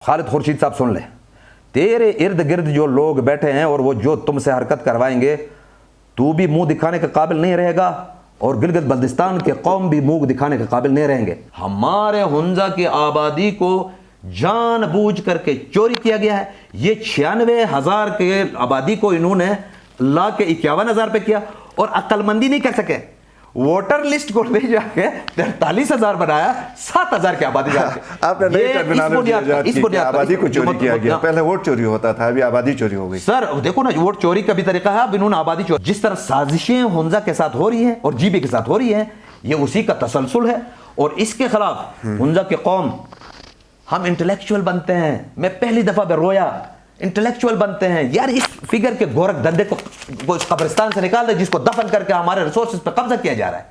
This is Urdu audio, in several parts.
خالد خورشید صاحب سن لیں، تیرے ارد گرد جو لوگ بیٹھے ہیں اور وہ جو تم سے حرکت کروائیں گے تو بھی منہ دکھانے کے قابل نہیں رہے گا اور گلگت بلتستان کے قوم بھی منہ دکھانے کے قابل نہیں رہیں گے۔ ہمارے ہنزا کی آبادی کو جان بوجھ کر کے چوری کیا گیا ہے۔ یہ 96,000 کے آبادی کو انہوں نے لا کے 51,000 پہ کیا اور عقل مندی نہیں کر سکے۔ ووٹر لسٹ کو لے جا کے 43,000 بنایا، 7,000 کی آبادی جا کے۔ آپ نے نئی ٹرمینالوجی کہ آبادی کو چوری کیا گیا، پہلے ووٹ چوری ہوتا تھا، ابھی آبادی چوری ہو گئی۔ سر دیکھو نا، ووٹ چوری کا بھی طریقہ ہے، اب انہوں نے آبادی چوری۔ جس طرح سازشیں ہنزا کے ساتھ ہو رہی ہیں اور جی بی کے ساتھ ہو رہی ہیں، یہ اسی کا تسلسل ہے اور اس کے خلاف ہنزا کے قوم ہم انٹلیکچوئل بنتے ہیں۔ میں پہلی دفعہ پہ رویا، انٹلیکچوئل بنتے ہیں یار، اس فگر کے گورک دندے کو اس قبرستان سے نکال دے جس کو دفن کر کے ہمارے ریسورسز پہ قبضہ کیا جا رہا ہے۔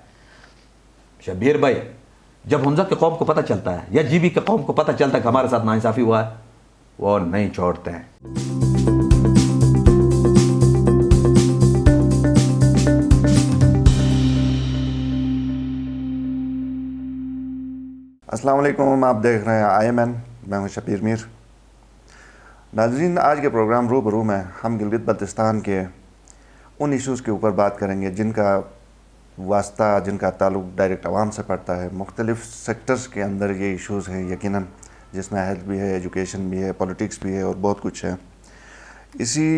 شبیر بھائی، جب ہنزا کے قوم کو پتہ چلتا ہے یا جی بی کے قوم کو پتہ چلتا ہے کہ ہمارے ساتھ ناانصافی ہوا ہے، وہ نہیں چھوڑتے ہیں۔ السلام علیکم، آپ دیکھ رہے ہیں آئی ایم این، میں ہوں شبیر میر۔ ناظرین، آج کے پروگرام روبرو میں ہم گلگت بلتستان کے ان ایشوز کے اوپر بات کریں گے جن کا واسطہ، جن کا تعلق ڈائریکٹ عوام سے پڑتا ہے۔ مختلف سیکٹرز کے اندر یہ ایشوز ہیں یقیناً، جس میں ہیلتھ بھی ہے، ایجوکیشن بھی ہے، پولیٹکس بھی ہے اور بہت کچھ ہے۔ اسی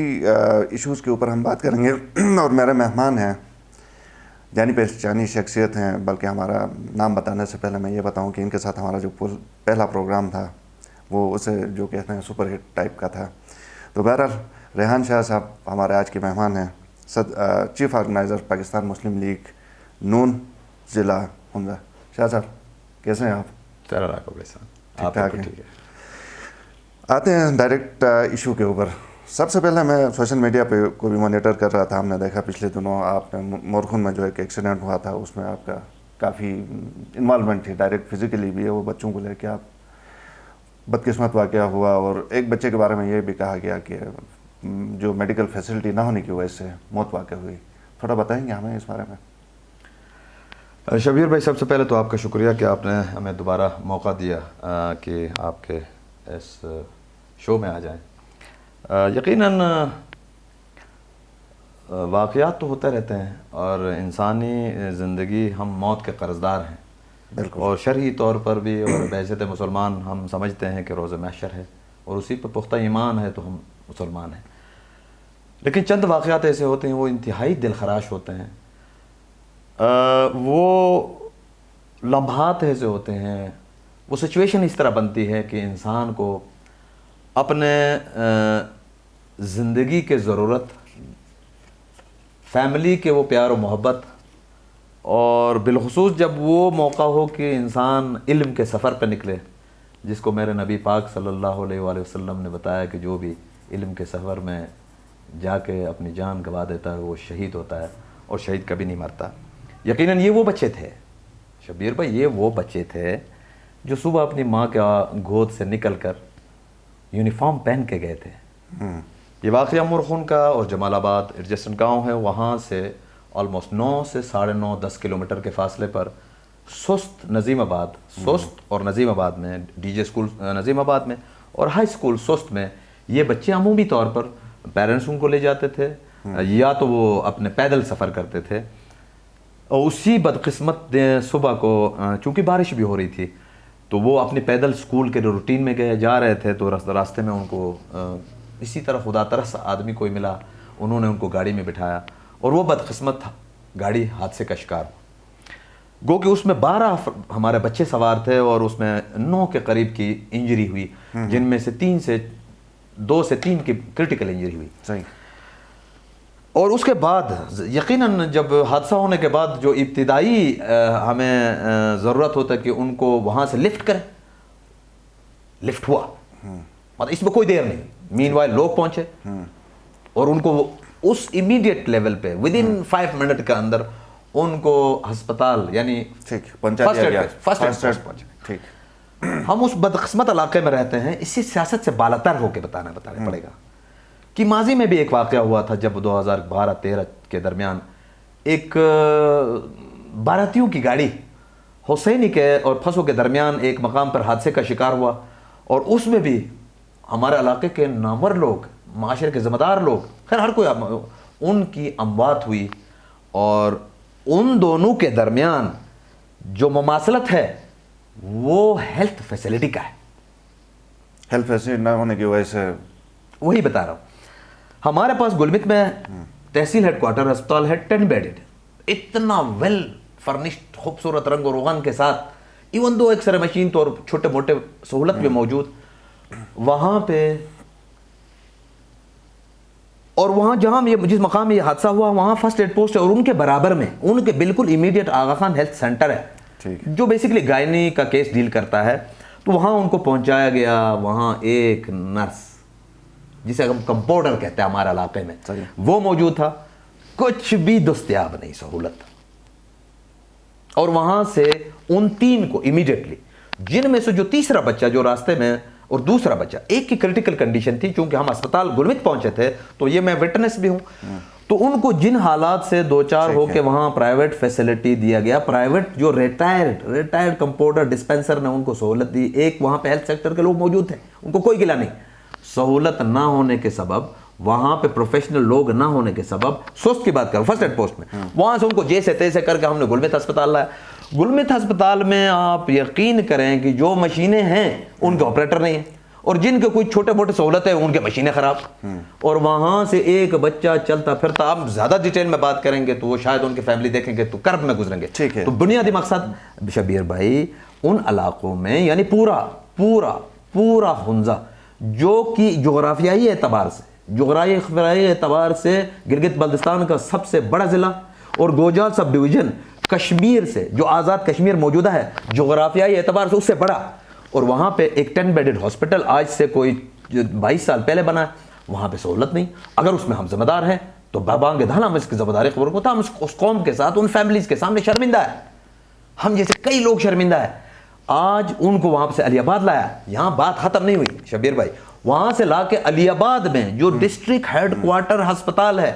ایشوز کے اوپر ہم بات کریں گے اور میرے مہمان ہیں، جانی پہچانی شخصیت ہیں، بلکہ ہمارا نام بتانے سے پہلے میں یہ بتاؤں کہ ان کے ساتھ ہمارا جو پہلا پروگرام تھا وہ اسے جو کہتے ہیں سپر ہٹ ٹائپ کا تھا۔ تو بہرحال ریحان شاہ صاحب ہمارے آج کے مہمان ہیں، چیف آرگنائزر پاکستان مسلم لیگ نون ضلع ہنزا۔ شاہ صاحب کیسے ہیں آپ؟ ٹھیک ٹھاک ہیں؟ آتے ہیں ڈائریکٹ ایشو کے اوپر۔ سب سے پہلے میں سوشل میڈیا پہ کو بھی مانیٹر کر رہا تھا، ہم نے دیکھا پچھلے دنوں آپ نے مورخون میں جو ایک ایکسیڈنٹ ہوا تھا، اس میں آپ کا کافی انوالومنٹ تھی، ڈائریکٹ فزیکلی بھی ہے، وہ بچوں کو لے کے آپ بدقسمت واقعہ ہوا اور ایک بچے کے بارے میں یہ بھی کہا گیا کہ جو میڈیکل فیسلٹی نہ ہونے کی وجہ سے موت واقع ہوئی۔ تھوڑا بتائیں گے ہمیں اس بارے میں؟ شبیر بھائی، سب سے پہلے تو آپ کا شکریہ کہ آپ نے ہمیں دوبارہ موقع دیا کہ آپ کے اس شو میں آ جائیں۔ یقیناً واقعات تو ہوتے رہتے ہیں اور انسانی زندگی، ہم موت کے قرضدار ہیں بالکل، اور شرعی طور پر بھی اور بحیثیت مسلمان ہم سمجھتے ہیں کہ روز محشر ہے اور اسی پہ پختہ ایمان ہے تو ہم مسلمان ہیں۔ لیکن چند واقعات ایسے ہوتے ہیں وہ انتہائی دلخراش ہوتے ہیں، وہ لمحات ایسے ہوتے ہیں، وہ سچویشن اس طرح بنتی ہے کہ انسان کو اپنے زندگی کے ضرورت، فیملی کے وہ پیار و محبت، اور بالخصوص جب وہ موقع ہو کہ انسان علم کے سفر پہ نکلے، جس کو میرے نبی پاک صلی اللہ علیہ وآلہ وسلم نے بتایا کہ جو بھی علم کے سفر میں جا کے اپنی جان گنوا دیتا ہے وہ شہید ہوتا ہے اور شہید کبھی نہیں مرتا۔ یقیناً یہ وہ بچے تھے شبیر بھائی، یہ وہ بچے تھے جو صبح اپنی ماں کے گود سے نکل کر یونیفارم پہن کے گئے تھے۔ یہ واقعہ مورخون کا اور جمال آباد ایڈجسٹنٹ گاؤں ہے، وہاں سے آلموسٹ 9 سے 9.5 10 کلومیٹر کے فاصلے پر سست نظیم آباد، سست اور نظیم آباد میں، ڈی جے اسکول نظیم آباد میں اور ہائی اسکول سست میں یہ بچے عمومی طور پر پیرنٹس ان کو لے جاتے تھے یا تو وہ اپنے پیدل سفر کرتے تھے۔ اور اسی بدقسمت صبح کو چونکہ بارش بھی ہو رہی تھی تو وہ اپنے پیدل اسکول کے روٹین میں جا رہے تھے، تو راستے میں ان کو اسی طرح خدا ترس آدمی کوئی ملا، انہوں نے ان کو گاڑی میں بٹھایا اور وہ بدقسمت گاڑی حادثے کا شکار ہو۔ گو کہ اس میں 12 ہمارے بچے سوار تھے اور اس میں 9 کے قریب کی انجری ہوئی، جن میں سے 2 سے 3 کی کرٹیکل انجری ہوئی۔ صحیح۔ اور اس کے بعد یقیناً جب حادثہ ہونے کے بعد جو ابتدائی ہمیں ضرورت ہوتا ہے کہ ان کو وہاں سے لفٹ کریں، لفٹ ہوا، مطلب اس میں کوئی دیر نہیں، مین وائل لوگ پہنچے اور ان کو اس امیڈیٹ لیول پہ ود ان 5 منٹ کے اندر ان کو ہسپتال یعنی ٹھیک۔ ہم اس بدقسمت علاقے میں رہتے ہیں، اسی سیاست سے بالاتر ہو کے بتانا پڑے گا کہ ماضی میں بھی ایک واقعہ ہوا تھا جب 2012-13 کے درمیان ایک باراتیوں کی گاڑی حسینی کے اور پھسو کے درمیان ایک مقام پر حادثے کا شکار ہوا اور اس میں بھی ہمارے علاقے کے نامور لوگ، معاشرے کے ذمہ دار لوگ، خیر ہر کوئی، ان کی اموات ہوئی، اور ان دونوں کے درمیان جو مماثلت ہے وہ ہیلتھ فیسلٹی کا ہے. ہیلتھ فیسلٹی نہ ہونے کی وجہ سے وہی بتا رہا ہوں. ہمارے پاس گلمرگ میں تحصیل ہیڈ کوارٹر ہسپتال ہے 10 بیڈڈ، اتنا ویل فرنشڈ، خوبصورت رنگ و روغن کے ساتھ، even though X ray machine تو اور چھوٹے موٹے سہولت بھی موجود وہاں پہ. اور وہاں جہاں جس مقام میں یہ حادثہ ہوا وہاں فرسٹ ایڈ پوسٹ ہے، اور ان کے برابر میں ان کے بالکل امیڈیٹ آغا خان ہیلتھ سینٹر ہے جو بیسیکلی گائنی کا کیس ڈیل کرتا ہے. تو وہاں ان کو پہنچایا گیا. وہاں ایک نرس جسے ہم کمپاؤنڈر کہتے ہیں ہمارے علاقے میں، وہ موجود تھا. کچھ بھی دستیاب نہیں سہولت. اور وہاں سے ان 3 کو امیڈیٹلی، جن میں سے جو تیسرا بچہ جو راستے میں اور دوسرا بچہ، ایک کی کریٹیکل کنڈیشن تھی، چونکہ ہم اسپتال گلمرگ پہنچے تھے تو یہ میں وٹنس بھی ہوں، تو ان کو جن حالات سے دو چار ہو کے وہاں پرائیویٹ فیسلٹی دیا گیا، پرائیویٹ جو ریٹائرڈ کمپاؤنڈر ڈسپینسر نے ان کو سہولت دی. ایک وہاں پہ ہیلتھ سیکٹر کے لوگ موجود تھے، ان کو کوئی گلا نہیں. سہولت نہ ہونے کے سبب، وہاں پہ پروفیشنل لوگ نہ ہونے کے سبب، سوست کی بات کروں فرسٹ ایڈ پوسٹ میں، وہاں سے ان کو جیسے تیسے کر کے ہم نے گلمرگ ہسپتال لایا. گلمرگ ہسپتال میں آپ یقین کریں کہ جو مشینیں ہیں ان کے آپریٹر نہیں ہیں، اور جن کے کوئی چھوٹے موٹے سہولت ہے ان کے مشینیں خراب. اور وہاں سے ایک بچہ چلتا پھرتا، آپ زیادہ ڈیٹیل میں بات کریں گے تو وہ شاید ان کی فیملی دیکھیں گے تو کرب میں گزریں گے. تو بنیادی مقصد شبیر بھائی، ان علاقوں میں یعنی پورا حنزہ جو کہ جغرافیائی اعتبار سے گلگت بلتستان کا سب سے بڑا ضلع، اور گوجال سب ڈویژن کشمیر سے جو آزاد کشمیر موجودہ ہے جغرافیائی اعتبار سے اس سے بڑا. اور وہاں پہ ایک 10 بیڈڈ ہاسپٹل آج سے کوئی 22 سال پہلے بنا ہے، وہاں پہ سہولت نہیں. اگر اس میں ہم ذمہ دار ہیں تو بابانگ دھانا ہم اس کی ذمہ داری خبر کو تھا. ہم اس قوم کے ساتھ، ان فیملیز کے سامنے شرمندہ ہے، ہم جیسے کئی لوگ شرمندہ ہیں. آج ان کو وہاں سے علی آباد لایا. یہاں بات ختم نہیں ہوئی شبیر بھائی، وہاں سے لا کے علی آباد میں جو ڈسٹرکٹ ہیڈ کوارٹر ہسپتال ہے،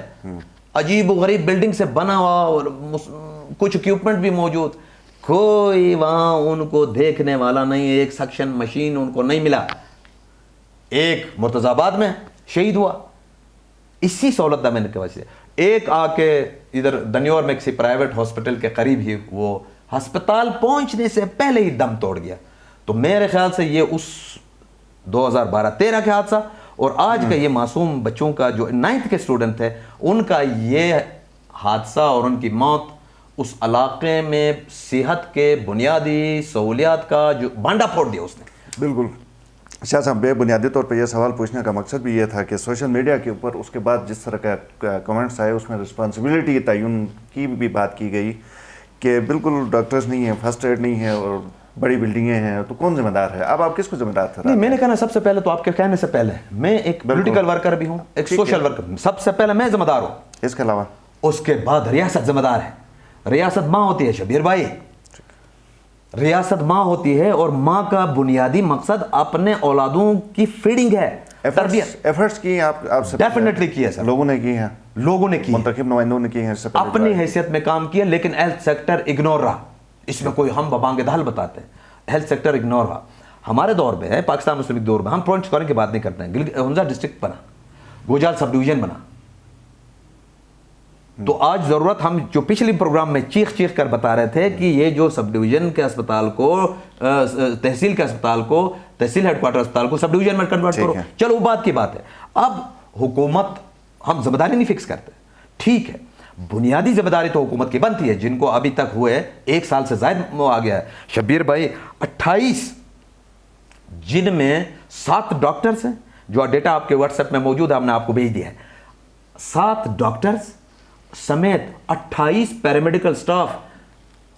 عجیب و غریب بلڈنگ سے بنا ہوا اور کچھ اکوپمنٹ بھی موجود، کوئی وہاں ان کو دیکھنے والا نہیں. ایک سکشن مشین ان کو نہیں ملا. ایک مرتضی آباد میں شہید ہوا اسی سہولت نہ ملنے کی وجہ سے. ایک آ کے ادھر دنیور میں کسی پرائیویٹ ہاسپٹل کے قریب ہی وہ ہسپتال پہنچنے سے پہلے ہی دم توڑ گیا. تو میرے خیال سے یہ اس 2012-13 کے حادثہ اور آج کا یہ معصوم بچوں کا جو 9th کے اسٹوڈنٹ تھے ان کا یہ حادثہ اور ان کی موت اس علاقے میں صحت کے بنیادی سہولیات کا جو بانڈا پھوڑ دیا اس نے. بالکل شاہ صاحب، بے بنیادی طور پہ یہ سوال پوچھنے کا مقصد بھی یہ تھا کہ سوشل میڈیا کے اوپر اس کے بعد جس طرح کا کمنٹس آئے اس میں رسپانسبلٹی کے تعین کی بھی بات کی گئی کہ بالکل ڈاکٹرز نہیں ہیں، فرسٹ ایڈ نہیں ہے اور بڑی بلڈنگیں ہیں، تو کون ذمہ دار ہے؟ اب آپ کس کو ذمہ دار تھے؟ میں نے کہنا سب سے پہلے تو آپ کے کہنے سے پہلے میں ایک پولیٹیکل ورکر بھی ہوں، ایک سوشل ورکر. سب سے پہلے میں ذمہ دار ہوں. اس کے علاوہ اس کے بعد ریاست ذمہ دار ہے. ریاست ماں ہوتی ہے شبیر بھائی، ریاست ماں ہوتی ہے، اور ماں کا بنیادی مقصد اپنے اولادوں کی فیڈنگ ہے، تربیت. ایفرٹس کی آپ سے ڈیفینیٹلی کی ہے سر، لوگوں نے کی ہیں، لوگوں نے کی، منتخب نمائندوں نے کی ہیں، اپنی حیثیت میں کام کیا. لیکن ہیلتھ سیکٹر اگنور رہا. اس میں کوئی ہم ببانگ دھال بتاتے ہیں، ہیلتھ سیکٹر اگنور رہا. ہمارے دور میں ہے پاکستان مسلم لیگ دور میں، ہم پوائنٹ اسکورنگ کی بات نہیں کرتے ہیں. حنزہ ڈسٹرکٹ بنا، گوجال سب ڈویژن بنا. تو آج ضرورت، ہم جو پچھلی پروگرام میں چیخ کر بتا رہے تھے کہ یہ جو سب ڈویژن کے اسپتال کو، تحصیل کے اسپتال کو، تحصیل ہیڈ کوارٹر اسپتال کو سب ڈویژن میں کنورٹ کرو، چلو وہ بات کی بات ہے. اب حکومت، ہم ذمہ داری نہیں فکس کرتے، ٹھیک ہے، بنیادی ذمہ داری تو حکومت کی بنتی ہے، جن کو ابھی تک ہوئے 1 سال سے زائد آ گیا ہے شبیر بھائی. 28 جن میں 7 ڈاکٹرز ہیں، جو ڈیٹا آپ کے واٹس ایپ میں موجود ہے، ہم نے آپ کو بھیج دیا ہے. 7 ڈاکٹرز سمیت 28 پیرامیڈیکل سٹاف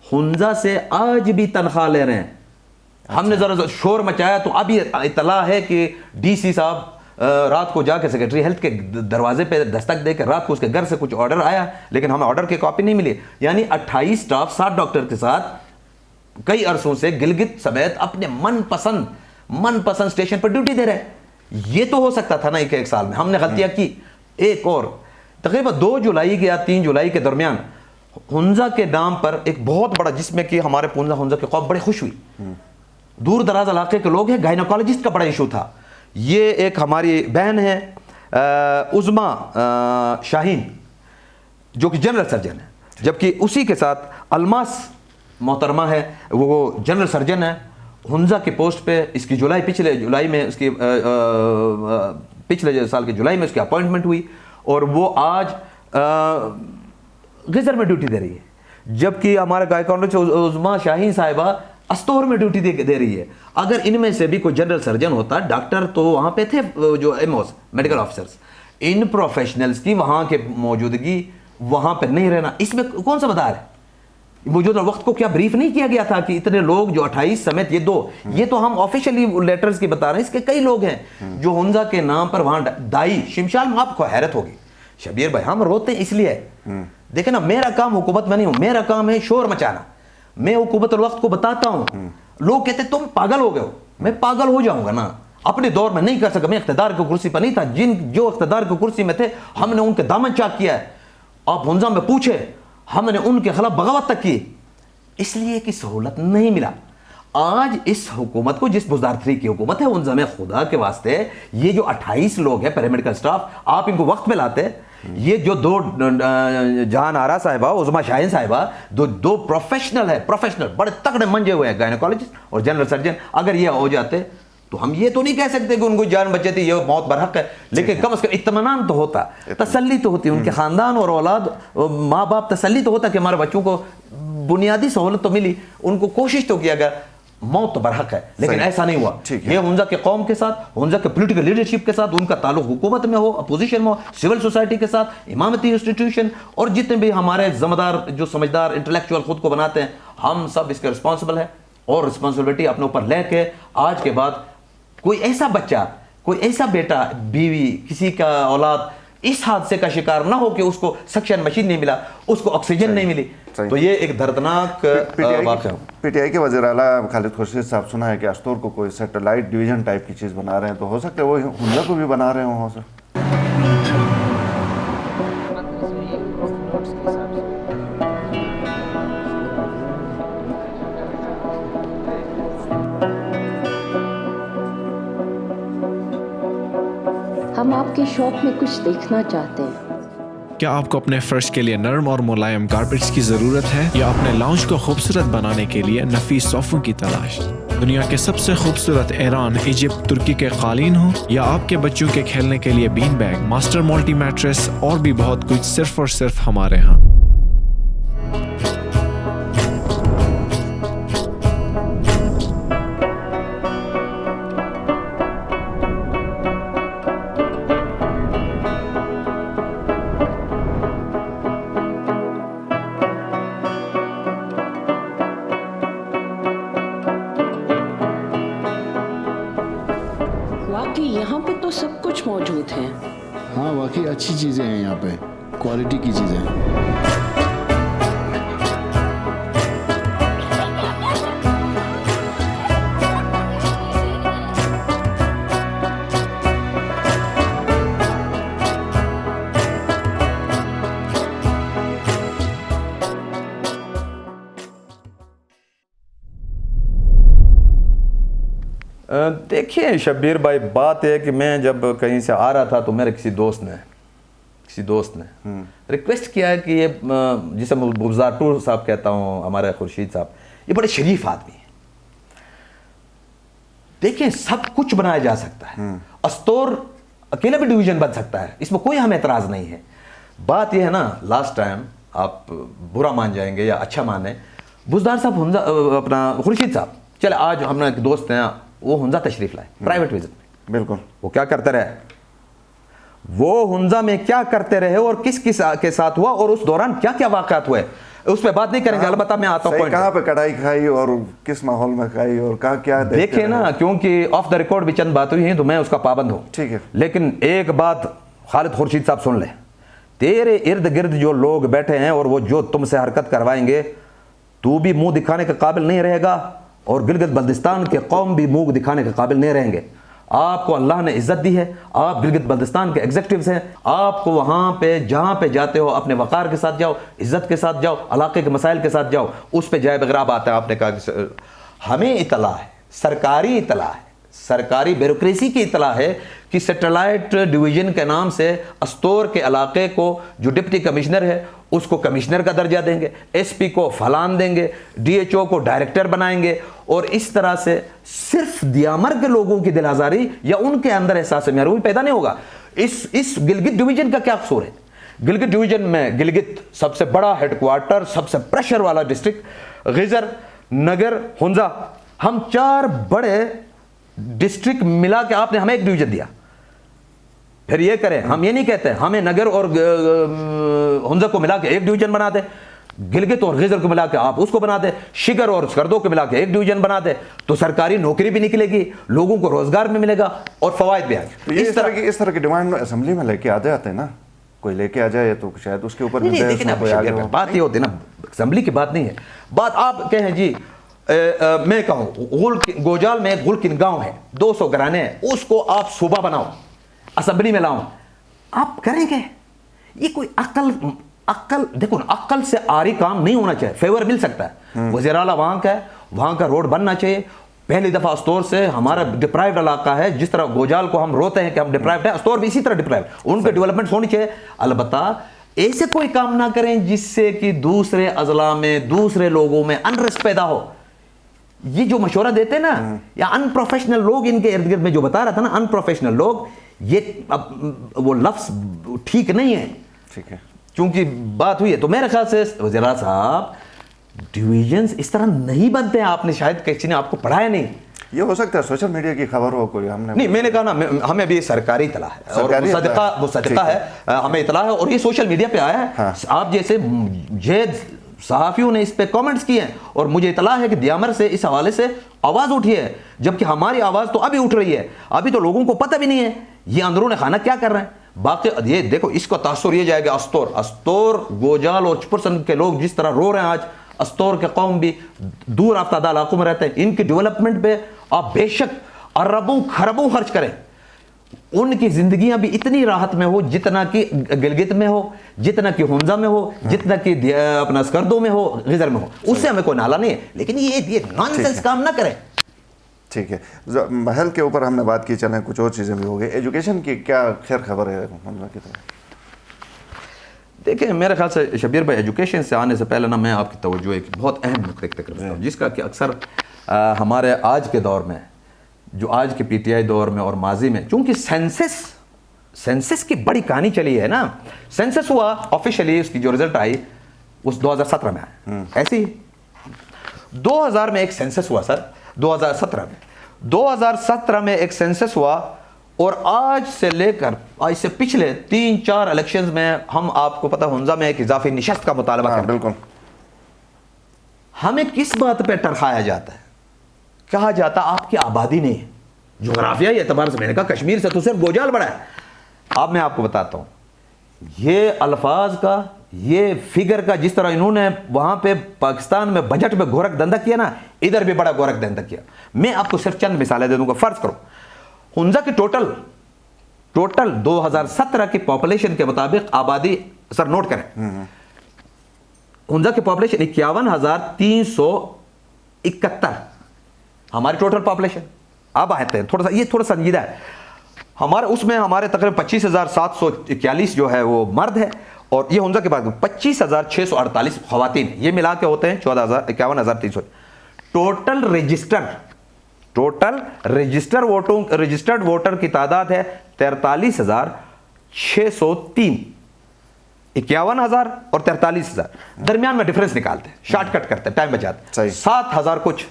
حنزہ سے آج بھی تنخواہ لے رہے ہیں. ہم نے ذرا شور مچایا تو ابھی اطلاع ہے کہ ڈی سی صاحب رات کو جا کے سیکرٹری ہیلتھ کے دروازے پہ دستک دے کے رات کو اس کے گھر سے کچھ آرڈر آیا، لیکن ہمیں آرڈر کی کاپی نہیں ملی. یعنی 28 سٹاف 7 ڈاکٹر کے ساتھ کئی عرصوں سے گلگت سمیت اپنے من پسند اسٹیشن پر ڈیوٹی دے رہے. یہ تو ہو سکتا تھا نا ایک سال میں. ہم نے غلطیاں کی. ایک اور تقریباً 2 جولائی یا 3 جولائی کے درمیان حنزہ کے نام پر ایک بہت بڑا، جس میں کہ ہمارے حنزہ کے قوم بڑے خوش ہوئی، دور دراز علاقے کے لوگ ہیں، گائنوکالوجسٹ کا بڑا ایشو تھا یہ ایک ہماری بہن ہے عظما شاہین جو کہ جنرل سرجن ہے، جبکہ اسی کے ساتھ الماس محترمہ ہے، وہ جنرل سرجن ہے حنزہ کی پوسٹ پہ. اس کی پچھلے جولائی میں اس کی پچھلے سال کے جولائی میں اس کی اپوائنٹمنٹ ہوئی اور وہ آج غزر میں ڈیوٹی دے رہی ہے، جبکہ ہمارے گائیکانڈر عظما شاہین صاحبہ استور میں ڈیوٹی دے رہی ہے. اگر ان میں سے بھی کوئی جنرل سرجن ہوتا، ڈاکٹر تو وہاں پہ تھے جو ایموس میڈیکل آفیسرز، ان پروفیشنلز کی وہاں کے موجودگی وہاں پہ نہیں رہنا، اس میں کون سا مدار ہے؟ موجودہ وقت کو کیا بریف نہیں کیا گیا تھا کہ اتنے لوگ جو 28 سمیت یہ تو ہم آفیشیلی لیٹرز کی بتا رہے ہیں، اس کے کئی لوگ ہیں جو حنزہ کے نام پر وہاں دائی شمشال میں. آپ کو حیرت ہوگی شبیر بھائی، ہم روتے ہیں اس لیے، دیکھیں نا میرا کام حکومت میں نہیں ہوں، میرا کام ہے شور مچانا. میں حکومت الوقت کو بتاتا ہوں، لوگ کہتے تم پاگل ہو گئے ہو، میں پاگل ہو جاؤں گا نا، اپنے دور میں نہیں کر سکا، میں اقتدار کی کرسی پر نہیں تھا، جو اقتدار کی کرسی میں تھے ہم نے ان کے دامن چاک کیا ہے. آپ حنزہ میں پوچھے ہم نے ان کے خلاف بغاوت تک کی، اس لیے کہ سہولت نہیں ملا. آج اس حکومت کو، جس بزدار 3 کی حکومت ہے حنزہ میں، خدا کے واسطے یہ جو 28 لوگ ہیں پیرامیڈیکل سٹاف، آپ ان کو وقت پہ لاتے. یہ جو 2 جہان آرا صاحبہ، عظما شاہین صاحبہ، دو پروفیشنل ہے، پروفیشنل بڑے تگڑے منجے ہوئے ہیں گائنیکالوجسٹ اور جنرل سرجن، اگر یہ ہو جاتے تو ہم یہ تو نہیں کہہ سکتے کہ ان کو جان بچے تھی، یہ موت برحق ہے، لیکن کم از کم اطمینان تو ہوتا، تسلی تو ہوتی، ان کے خاندان اور اولاد ماں باپ تسلی تو ہوتا کہ ہمارے بچوں کو بنیادی سہولت تو ملی، ان کو کوشش تو کیا گیا. موت تو برحق ہے، لیکن ایسا نہیں ہوا. یہ حنزہ کے قوم کے ساتھ، حنزہ کے پولیٹیکل لیڈرشپ کے ساتھ، ان کا تعلق حکومت میں ہو، اپوزیشن میں ہو، سول سوسائٹی کے ساتھ، امامتی انسٹیٹیوشن اور جتنے بھی ہمارے ذمہ جو سمجھدار انٹلیکچوئل خود کو بناتے ہیں، ہم سب اس کے رسپانسبل ہیں. اور رسپانسبلٹی اپنے اوپر لے کے آج کے بعد کوئی ایسا بچہ، کوئی ایسا بیٹا، بیوی، کسی کا اولاد اس حادثے کا شکار نہ ہو کہ اس کو سکشن مشین نہیں ملا، اس کو آکسیجن نہیں ملی. تو یہ ایک دردناک واقعہ. پی ٹی آئی کے وزیر اعلیٰ خالد خورشید صاحب سنا ہے کہ استور کو کوئی سیٹلائٹ ڈویژن ٹائپ کی چیز بنا رہے ہیں، تو ہو سکتا ہے وہ حنزہ کو بھی بنا رہے ہوں سر؟ ہم آپ کے شاپ میں کچھ دیکھنا چاہتے ہیں. کیا آپ کو اپنے فرش کے لیے نرم اور ملائم کارپیٹس کی ضرورت ہے، یا اپنے لاؤنج کو خوبصورت بنانے کے لیے نفیس صوفوں کی تلاش؟ دنیا کے سب سے خوبصورت ایران، ایجپٹ، ترکی کے قالین ہوں، یا آپ کے بچوں کے کھیلنے کے لیے بین بیگ، ماسٹر ملٹی میٹریس اور بھی بہت کچھ صرف اور صرف ہمارے ہاں. یہاں پہ تو سب کچھ موجود ہے. ہاں واقعی اچھی چیزیں ہیں یہاں پہ، کوالٹی کی چیزیں. دیکھیے شبیر بھائی، بات ہے کہ میں جب کہیں سے آ رہا تھا تو میرے کسی دوست نے ریکویسٹ کیا ہے کہ یہ جسے بزدار ٹور صاحب کہتا ہوں، ہمارے خورشید صاحب، یہ بڑے شریف آدمی ہیں. دیکھیں سب کچھ بنایا جا سکتا ہے، استور اکیلا بھی ڈویژن بن سکتا ہے، اس میں کوئی ہمیں اعتراض نہیں ہے. بات یہ ہے نا، لاسٹ ٹائم آپ برا مان جائیں گے یا اچھا مانیں، بزدار صاحب اپنا خورشید صاحب، چلے آج ہم نے ایک دوست ہیں، وہ حنزہ تشریف لائے پرائیویٹ وزٹ میں. بالکل. وہ کیا کرتے رہے، وہ حنزہ میں کیا کرتے رہے اور کس کے ساتھ ہوا اور اس دوران کیا کیا واقعات ہوئے، اس پہ بات نہیں کریں گے. البتہ میں آتا ہوں کہاں پہ کڑھائی کھائی اور کس ماحول میں کھائی اور کہاں کیا دیکھیں نا، کیونکہ آف دا ریکارڈ بھی چند بات ہوئی ہیں تو میں اس کا پابند ہوں. ٹھیک ہے. لیکن ایک بات خالد خورشید صاحب سن لیں، تیرے ارد گرد جو لوگ بیٹھے ہیں اور وہ جو تم سے حرکت کروائیں گے، تو بھی منہ دکھانے کے قابل نہیں رہے گا اور گلگت بلتستان کے قوم بھی منہ دکھانے کے قابل نہیں رہیں گے. آپ کو اللہ نے عزت دی ہے، آپ گلگت بلتستان کے ایگزیکٹیوز ہیں، آپ کو وہاں پہ جہاں پہ جاتے ہو اپنے وقار کے ساتھ جاؤ، عزت کے ساتھ جاؤ، علاقے کے مسائل کے ساتھ جاؤ، اس پہ جائے بغیر آپ آتے ہیں. آپ نے کہا کہ ہمیں اطلاع ہے، سرکاری اطلاع ہے، سرکاری بیوروکریسی کی اطلاع ہے کہ سیٹلائٹ ڈویژن کے نام سے استور کے علاقے کو جو ڈپٹی کمشنر ہے اس کو کمشنر کا درجہ دیں گے, ایس پی کو فلان دیں گے, ڈی ایچ او کو ڈائریکٹر بنائیں گے, اور اس طرح سے صرف دیامر کے لوگوں کی دل آزاری یا ان کے اندر احساس محرومی پیدا نہیں ہوگا. اس گلگت ڈویژن کا کیا قصور ہے؟ گلگت ڈویژن میں گلگت سب سے بڑا ہیڈ کوارٹر, سب سے پریشر والا ڈسٹرکٹ, غزر, نگر, ہنزا, ہم 4 بڑے ڈسٹرکٹ ملا کے آپ نے ہمیں ایک ڈویژن دیا. پھر یہ کریں, ہم یہ نہیں کہتے ہمیں نگر اور ہنزا کو ملا کے ایک ڈویژن بنا دے, گلگت اور غزر کو ملا کے آپ اس کو بنا دے, شگر اور سکردو کو ملا کے ایک ڈویژن بنا دے, تو سرکاری نوکری بھی نکلے گی, لوگوں کو روزگار بھی ملے گا اور فوائد بھی آئے گا. اس طرح کی ڈیمانڈ اسمبلی میں لے کے آتے ہیں نا, کوئی لے کے آ جائے تو شاید اس کے اوپر بات یہ ہوتی ہے نا, اسمبلی کی بات نہیں ہے. بات آپ کہیں جی میں کہوں گوجال میں گلکن گاؤں ہے, 200 گھرانے ہیں, اس کو آپ صوبہ بناؤ, اسمبلی میں لاؤں, آپ کریں گے؟ یہ کوئی عقل دیکھو نا, عقل سے آری کام نہیں ہونا چاہیے. فیور مل سکتا ہے, وزیر اعلیٰ وہاں کا ہے, وہاں کا روڈ بننا چاہیے. پہلی دفعہ استور سے ہمارا ڈپرائیوڈ علاقہ ہے, جس طرح گوجال کو ہم روتے ہیں کہ ہم ڈپرائیوڈ ہیں, استور بھی اسی طرح ڈپرائیوڈ, ان کے ڈیولپمنٹ ہونی چاہیے. البتہ ایسے کوئی کام نہ کریں جس سے کہ دوسرے اضلاع میں, دوسرے لوگوں میں انریسٹ پیدا ہو. یہ جو مشورہ دیتے ہیں نا, یا ان پروفیشنل لوگ ان کے ارد گرد میں جو بتا رہا تھا نا, ان پروفیشنل لوگ, یہ وہ لفظ ٹھیک نہیں ہے. ٹھیک ہے, چونکہ بات ہوئی ہے تو میرے خیال سے وزیر اعلیٰ صاحب ڈویژنز اس طرح نہیں بنتے ہیں. آپ نے شاید کسی نے آپ کو پڑھایا نہیں. یہ ہو سکتا ہے سوشل میڈیا کی خبر ہو کوئی, ہم نے نہیں, میں نے کہا نا ہمیں بھی سرکاری اطلاع ہے اور وہ صدقہ ہے, ہمیں اطلاع ہے, اور یہ سوشل میڈیا پہ آیا ہے. آپ جیسے جید صحافیوں نے اس پہ کامنٹس کیے ہیں, اور مجھے اطلاع ہے کہ دیامر سے اس حوالے سے آواز اٹھی ہے, جبکہ ہماری آواز تو ابھی اٹھ رہی ہے. ابھی تو لوگوں کو پتہ بھی نہیں ہے یہ اندرون خانہ کیا کر رہے ہیں. باقی یہ دیکھو, اس کا تاثر یہ جائے گا استور گوجال اور چپرسن کے لوگ جس طرح رو رہے ہیں آج, استور کے قوم بھی دور افتادہ علاقوں میں رہتے ہیں, ان کی ڈیولپمنٹ پہ آپ بے شک اربوں خربوں خرچ کریں, ان کی زندگیاں بھی اتنی راحت میں ہو جتنا کہ گلگت میں ہو, جتنا کہ ہنزا میں ہو, جتنا کہ اپنا سکردو میں ہو, غزر میں ہو. اس سے ہمیں کوئی نالا نہیں ہے, لیکن یہ نان سینس کام نہ کریں. ٹھیک ہے, محل کے اوپر ہم نے بات کی, چلیں کچھ اور چیزیں بھی ہو گئی. ایجوکیشن کی کیا خیر خبر ہے کی طرف؟ دیکھیں میرے خیال سے شبیر بھائی, ایجوکیشن سے آنے سے پہلے نا میں آپ کی توجہ ایک بہت اہم نقطے کی طرف ہوں, جس کا کہ اکثر ہمارے آج کے دور میں, جو آج کے پی ٹی آئی دور میں اور ماضی میں, چونکہ سینسس کی بڑی کہانی چلی ہے نا. سینسس ہوا آفیشلی, اس کی جو رزلٹ آئی اس 2017 میں آیا. ایسی 2000 میں ایک سینسس ہوا سر, 2017 میں ایک سینسس ہوا, اور آج سے لے کر آج سے پچھلے 3-4 الیکشنز میں ہم, آپ کو پتہ ہنزا میں ایک اضافی نشست کا مطالبہ کرتے ہیں. بالکل. ہمیں کس بات پہ ٹرخایا جاتا ہے؟ کہا جاتا آپ کی آبادی نہیں ہے. جغرافیائی اعتبار سے میں نے کہا کشمیر سے تو صرف گوجال بڑا ہے. اب میں آپ کو بتاتا ہوں, یہ الفاظ کا, یہ فگر کا, جس طرح انہوں نے وہاں پہ پاکستان میں بجٹ میں گورکھ دھندا کیا نا, ادھر بھی بڑا گورکھ دھندا کیا. میں آپ کو صرف چند مثالیں دے دوں گا. فرض کرو ہنزا کی ٹوٹل 2017 کی پاپولیشن کے مطابق آبادی, سر نوٹ کریں, ہنزا کی پاپولیشن 51,371 ہماری ٹوٹل پاپولیشن. اب آتے ہیں یہ تھوڑا سنجیدہ ہے. اس میں ہمارے تقریباً 25,741 جو ہے وہ مرد ہے, اور یہ ہنزا کے بعد 25,648 خواتین. یہ ملا کے ہوتے ہیں 51,300. رجسٹرڈ ووٹر کی تعداد ہے 43,603. 51,000 اور 43,000 درمیان میں ڈفرنس نکالتے ہیں, شارٹ کٹ کرتے ہیں, ٹائم بچاتے. 7,000 کچھ.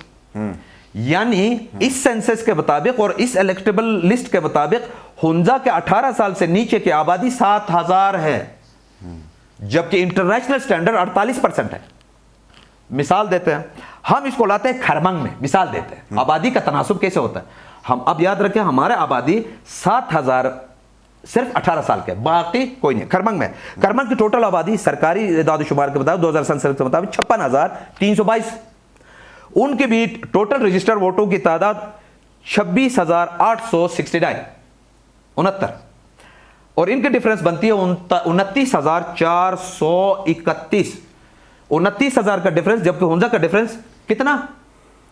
یعنی اس سینسس کے مطابق اور اس الیکٹیبل لسٹ کے مطابق ہنزا کے 18 سال سے نیچے کی آبادی 7,000 ہے, جبکہ انٹرنیشنل سٹینڈرڈ 48% ہے. مثال دیتے ہیں, ہم اس کو لاتے ہیں کھرمنگ میں, مثال دیتے ہیں آبادی کا تناسب کیسے ہوتا ہے. ہم اب یاد رکھیں ہمارے آبادی 7,000 صرف 18 سال کے, باقی کوئی نہیں. کھرمنگ کی ٹوٹل آبادی سرکاری اعداد و شمار کے مطابق 2007 کے مطابق 56,322. ان کے بھی ٹوٹل رجسٹر ووٹوں کی تعداد 26,869 اور ان کی ڈیفرنس بنتی ہے 29,431. 29,000 کا ڈیفرنس, جبکہ ہنزا کا ڈیفرنس کتنا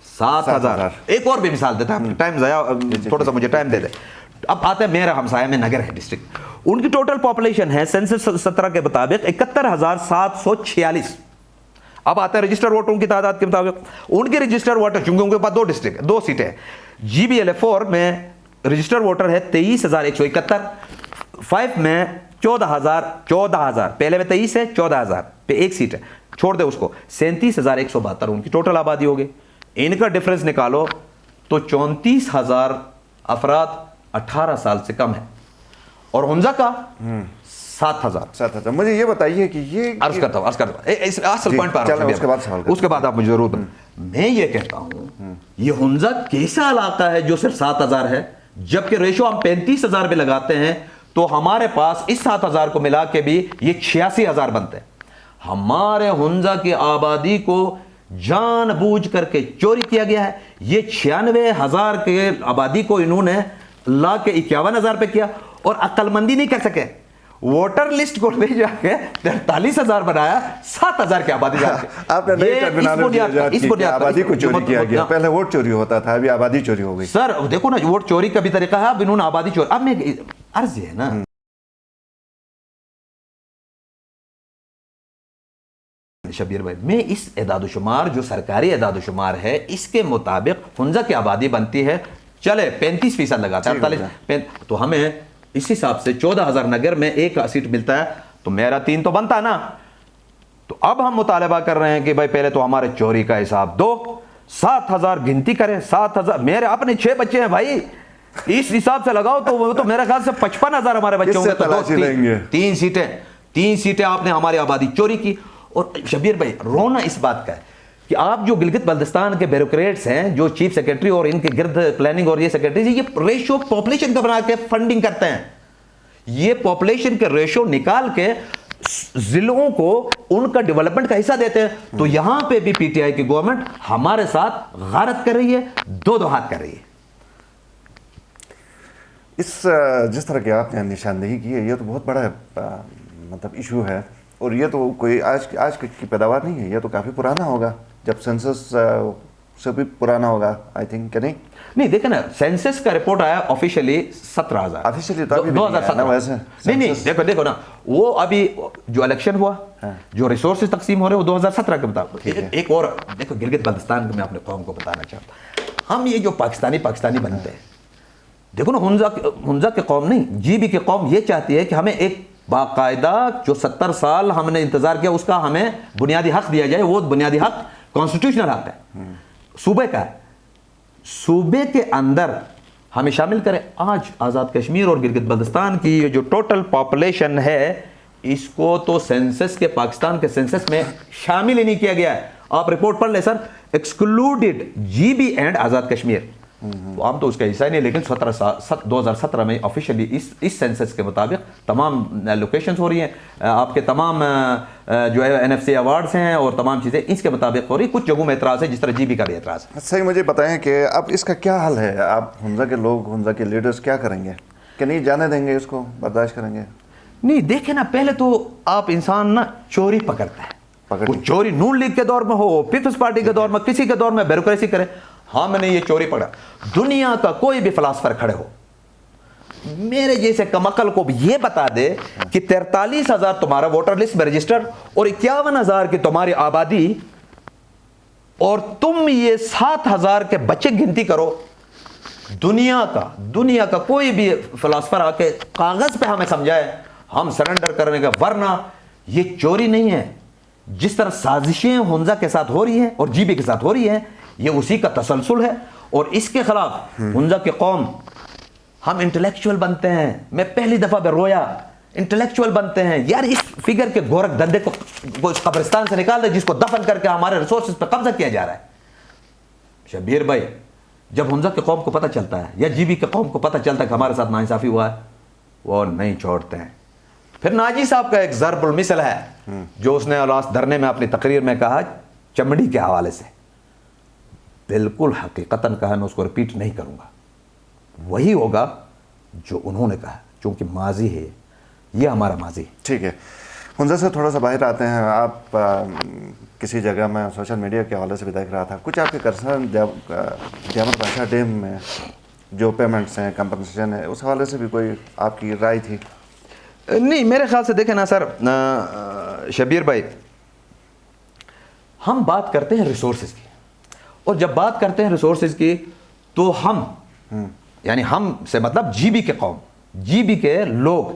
7,000. ایک اور بھی مثال دیتا ہوں, ٹائم ضائع, تھوڑا سا مجھے ٹائم دے دے. اب آتے ہیں میرا ہمسایہ میں نگر ہے ڈسٹرکٹ, ان کی ٹوٹل پاپولیشن ہے سینسس 17 کے مطابق 71,746. اب آتے ہیں رجسٹر ووٹروں کی تعداد کے مطابق, ان کے رجسٹر ووٹر, چونکہ ان کے پاس 2 ڈسٹرکٹ 2 سیٹیں ہیں, GBLA4 میں رجسٹر ووٹر ہے 23,171, 5 میں 14,000, پہلے میں 23 ہے, 14,000 پہ ایک سیٹ ہے, چھوڑ دے اس کو, 37,172 ان کی ٹوٹل آبادی ہو گئی. ان کا ڈفرنس نکالو تو 34,000 افراد 18 سال سے کم ہے, اور حمزہ کا 7,000. مجھے یہ بتائیے کہ یہ عرض کرتا ہوں اصل پوائنٹ پر اس کے بعد آپ مجھے ضرور میں یہ کہتا ہوں یہ حمزہ کیسا علاقہ ہے جو صرف 7,000 ہے, جبکہ ریشو ہم 35,000 پہ لگاتے ہیں تو ہمارے پاس اس 7,000 کو ملا کے بھی یہ 86,000 بنتے ہیں. ہمارے حمزہ کی آبادی کو جان بوجھ کر کے چوری کیا گیا ہے. یہ 96,000 کے آبادی کو انہوں نے لا کے 51,000 پہ کیا, اور عقل مندی نہیں کر سکے, ووٹر لسٹ کو لے جا کے 43,000 بنایا, 7,000 کی آبادی جا کے. آپ نے نئی ٹرمینالوجی ایجاد کی, آبادی کو چوری کیا گیا. پہلے ووٹ چوری ہوتا تھا, ابھی آبادی چوری ہو گئی. سر دیکھو نا, ووٹ چوری کا بھی طریقہ ہے, اب انہوں نے آبادی چوری. اب میں عرض یہ ہے نا, شبیر بھائی, میں اس اعداد و شمار جو سرکاری اعداد و شمار ہے اس کے مطابق حمزہ کی آبادی بنتی ہے, چلے 35% لگاتا ہے 48, تو ہمیں اس حساب سے 14,000 نگر میں ایک سیٹ ملتا ہے, تو میرا 3 تو بنتا ہے نا. تو اب ہم مطالبہ کر رہے ہیں کہ بھائی پہلے تو ہمارے چوری کا حساب دو, 7,000 گنتی کریں, 7,000, میرے اپنے 6 بچے ہیں بھائی, اس حساب سے لگاؤ تو وہ تو میرے خیال سے 55,000 ہمارے بچے ہوں گے. تو 3 سیٹیں آپ نے ہماری آبادی چوری کی. اور شبیر بھائی رونا اس بات کا ہے کہ آپ جو گلگت بلتستان کے بیوروکریٹس ہیں, جو چیف سیکرٹری اور ان کے گرد پلاننگ اور یہ سیکرٹری, یہ ریشو پاپولیشن کا بنا کے فنڈنگ کرتے ہیں. یہ پاپولیشن کے ریشو نکال کے ضلعوں کو ان کا ڈیولپمنٹ کا حصہ دیتے ہیں. تو یہاں پہ بھی پی ٹی آئی کی گورنمنٹ ہمارے ساتھ غارت کر رہی ہے, 2 ہاتھ کر رہی ہے. اس جس طرح کی آپ نے نشاندہی کی ہے, یہ تو بہت بڑا مطلب ایشو ہے, اور یہ تو کوئی آج کی پیداوار نہیں ہے, یہ تو کافی پرانا ہوگا, جب سینسس سے بھی پرانا ہوگا آئی تھنک, کہ نہیں دیکھیں نا, سینسس کا رپورٹ آیا آفیشیلی 17,000, آفیشیلی تو 2017. نہیں دیکھو نا, وہ ابھی جو الیکشن ہوا, جو ریسورسز تقسیم ہو رہے ہیں وہ 2017 کے مطابق. ایک اور دیکھو, گلگت بلتستان میں اپنے قوم کو بتانا چاہتا ہوں, ہم یہ جو پاکستانی بنتے ہیں, دیکھو نا, حمزہ کی قوم نہیں, جی بی کی قوم یہ چاہتی ہے کہ ہمیں ایک باقاعدہ جو 70 سال ہم نے انتظار کیا اس کا ہمیں بنیادی حق دیا جائے. وہ بنیادی حق کانسٹیٹیوشنل حق ہے, صوبے کا ہے, صوبے کے اندر ہمیں شامل کرے. آج آزاد کشمیر اور گلگت بلتستان کی جو ٹوٹل پاپولیشن ہے, اس کو تو سینسس کے, پاکستان کے سینسس میں شامل ہی نہیں کیا گیا ہے. آپ رپورٹ پڑھ لیں سر, excluded G B and Azad Kashmir. ہم تو اس کا حصہ ہی نہیں, لیکن 2017 میں آفیشیلی اس سینسس کے مطابق تمام لوکیشنز ہو رہی ہیں, آپ کے تمام جو ہے NFC ایوارڈز ہیں اور تمام چیزیں اس کے مطابق ہو رہی. کچھ جگہوں میں اعتراض ہے, جس طرح جی بی کا بھی اعتراض ہے. صحیح, مجھے بتائیں کہ اب اس کا کیا حل ہے؟ آپ حمزہ کے لوگ, حمزہ کے لیڈرز کیا کریں گے, کہ نہیں جانے دیں گے, اس کو برداشت کریں گے؟ نہیں دیکھیں نا, پہلے تو آپ انسان نا چوری پکڑتا ہے, وہ چوری نون لیگ کے دور میں ہو, پیپلز پارٹی کے دور میں, کسی کے دور میں بیوروکریسی کرے. ہاں میں نے یہ چوری پکڑا. دنیا کا کوئی بھی فلاسفر کھڑے ہو میرے جیسے کمعقل کو بھی یہ بتا دے کہ 43,000 تمہارا ووٹر لسٹ میں رجسٹر اور 51,000 کی تمہاری آبادی, اور تم یہ 7,000 کے بچے گنتی کرو, دنیا کا کوئی بھی فلاسفر آ کے کاغذ پہ ہمیں سمجھائے, ہم سرنڈر کرنے کا. ورنہ یہ چوری نہیں ہے, جس طرح سازشیں حمزہ کے ساتھ ہو رہی ہیں اور جی بی کے ساتھ ہو رہی ہیں, یہ اسی کا تسلسل ہے. اور اس کے خلاف حمزہ کی قوم, ہم انٹلیکچوئل بنتے ہیں. میں پہلی دفعہ میں رویا, انٹلیکچوئل بنتے ہیں یار. اس فگر کے گورکھ دندے کو اس قبرستان سے نکال دے جس کو دفن کر کے ہمارے ریسورسز پہ قبضہ کیا جا رہا ہے. شبیر بھائی, جب حمزہ کی قوم کو پتہ چلتا ہے یا جی بی کی قوم کو پتہ چلتا ہے کہ ہمارے ساتھ ناانصافی ہوا ہے, وہ نہیں چھوڑتے ہیں. پھر ناجی صاحب کا ایک ضرب المثل ہے جو اس نے لاسٹ دھرنے میں اپنی تقریر میں کہا, چمڑی کے حوالے سے, بالکل حقیقتاً کہا, میں اس کو ریپیٹ نہیں کروں گا. وہی ہوگا جو انہوں نے کہا, چونکہ ماضی ہے, یہ ہمارا ماضی. ٹھیک ہے, حمزہ سے تھوڑا سا باہر آتے ہیں. آپ کسی جگہ میں سوشل میڈیا کے حوالے سے بھی دیکھ رہا تھا, کچھ آپ کے کنسرن دیامر بادشاہ ڈیم میں جو پیمنٹس ہیں, کمپنسیشن ہے, اس حوالے سے بھی کوئی آپ کی رائے تھی؟ نہیں, میرے خیال سے دیکھیں نا سر شبیر بھائی, ہم بات کرتے ہیں ریسورسز کی, اور جب بات کرتے ہیں ریسورسز کی تو ہم یعنی ہم سے مطلب جی بی کے قوم, جی بی کے لوگ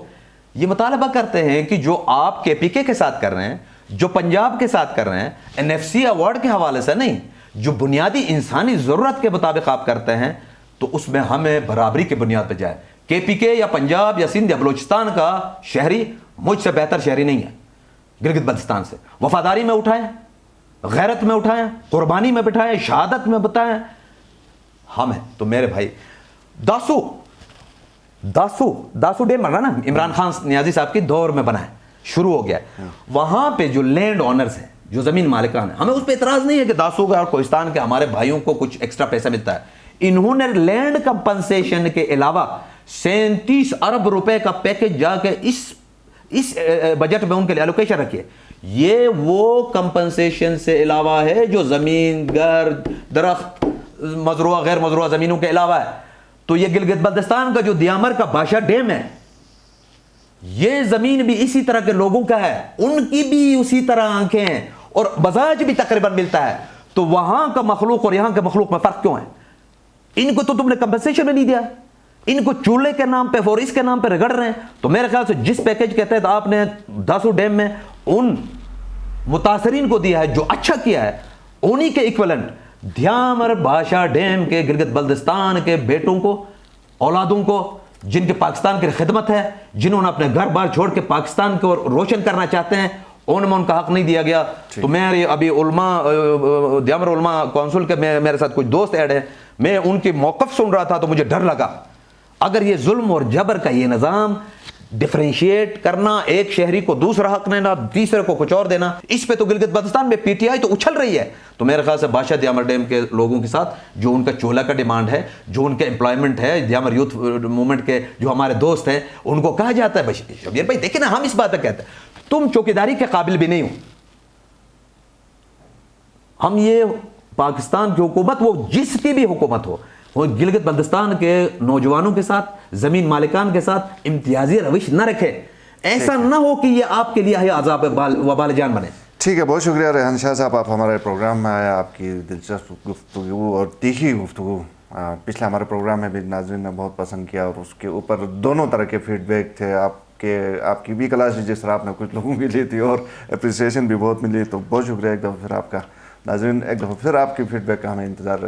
یہ مطالبہ کرتے ہیں کہ جو آپ کے پی کے ساتھ کر رہے ہیں, جو پنجاب کے ساتھ کر رہے ہیں, این ایف سی ایوارڈ کے حوالے سے نہیں, جو بنیادی انسانی ضرورت کے مطابق آپ کرتے ہیں, تو اس میں ہمیں برابری کی بنیاد پہ جائے. کے پی کے یا پنجاب یا سندھ یا بلوچستان کا شہری مجھ سے بہتر شہری نہیں ہے گلگت بلتستان سے. وفاداری میں اٹھائیں, غیرت میں اٹھائیں, قربانی میں بٹھائیں, شہادت میں بتائیں, ہم ہیں. تو میرے بھائی داسو ڈیم بن رہا نا, عمران خان نیازی صاحب کی دور میں بنا ہے, شروع ہو گیا ہے. وہاں پہ جو لینڈ آنرز ہیں, جو زمین مالکان ہیں, ہمیں اس پہ اعتراض نہیں ہے کہ داسو کا اور کوہستان کے ہمارے بھائیوں کو کچھ ایکسٹرا پیسہ ملتا ہے. انہوں نے لینڈ کمپنسیشن کے علاوہ 37 ارب روپے کا پیکج جا کے اس بجٹ میں ان کے لیے الوکیشن رکھی ہے. یہ وہ کمپنسیشن سے علاوہ ہے جو زمین, گھر, درخت, مزروعہ غیر مزروعہ زمینوں کے علاوہ ہے. تو یہ گلگت بلتستان کا جو دیامر کا بادشاہ ڈیم ہے, یہ زمین بھی اسی طرح کے لوگوں کا ہے, ان کی بھی اسی طرح آنکھیں ہیں, اور مزاج بھی تقریباً ملتا ہے. تو وہاں کا مخلوق اور یہاں کے مخلوق میں فرق کیوں ہے؟ ان کو تو تم نے کمپنسیشن میں نہیں دیا, ان کو چولہے کے نام پہ, فورس کے نام پہ رگڑ رہے ہیں. تو میرے خیال سے جس پیکج کے تحت آپ نے داسو ڈیم میں ان متاثرین کو دیا ہے جو اچھا کیا ہے, انہی کے ایکویلنٹ دیامر بادشاہ ڈیم کے گلگت بلتستان کے بیٹوں کو, اولادوں کو, جن کے پاکستان کی خدمت ہے, جنہوں نے اپنے گھر بار چھوڑ کے پاکستان کو روشن کرنا چاہتے ہیں, ان کا حق نہیں دیا گیا. تو میں ابھی علماء, دیامر علماء کونسل کے میرے ساتھ کچھ دوست ایڈ ہیں, میں ان کی موقف سن رہا تھا تو مجھے ڈر لگا. اگر یہ ظلم اور جبر کا یہ نظام, ڈفرینشیٹ کرنا, ایک شہری کو دوسرا حق دینا, تیسرے کو کچھ اور دینا, اس پہ تو گلگت بلتستان میں پی ٹی آئی تو اچھل رہی ہے. تو میرے خیال سے بادشاہ دیامر ڈیم کے لوگوں کے ساتھ جو ان کا چولہا کا ڈیمانڈ ہے, جو ان کا امپلائمنٹ ہے, دیامر یوتھ موومنٹ کے جو ہمارے دوست ہیں, ان کو کہا جاتا ہے شبیر بھائی دیکھیں نا, ہم اس بات پہ کہتے ہیں تم چوکیداری کے قابل بھی نہیں ہو. ہم یہ پاکستان کی حکومت, وہ جس کی بھی حکومت ہو, وہ گلگت بلتستان کے نوجوانوں کے ساتھ, زمین مالکان کے ساتھ امتیازی روش نہ رکھے. ایسا نہ ہو کہ یہ آپ کے لیے عذاب وبال جان بنے. ٹھیک ہے, بہت شکریہ ریحان شاہ صاحب, آپ ہمارے پروگرام میں آئے. آپ کی دلچسپ گفتگو اور تیکھی گفتگو پچھلے ہمارے پروگرام میں بھی ناظرین نے بہت پسند کیا, اور اس کے اوپر دونوں طرح کے فیڈ بیک تھے. آپ کی بھی کلاس جس طرح آپ نے کچھ لوگوں کی لی تھی, اور اپریسیشن بھی بہت ملی. تو بہت شکریہ ایک دفعہ پھر آپ کا. ناظرین, ایک دفعہ پھر آپ کی فیڈ بیک کا ہمیں انتظار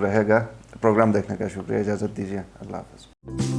رہے گا. پروگرام دیکھنے کا شکریہ, اجازت دیجیے, اللہ حافظ.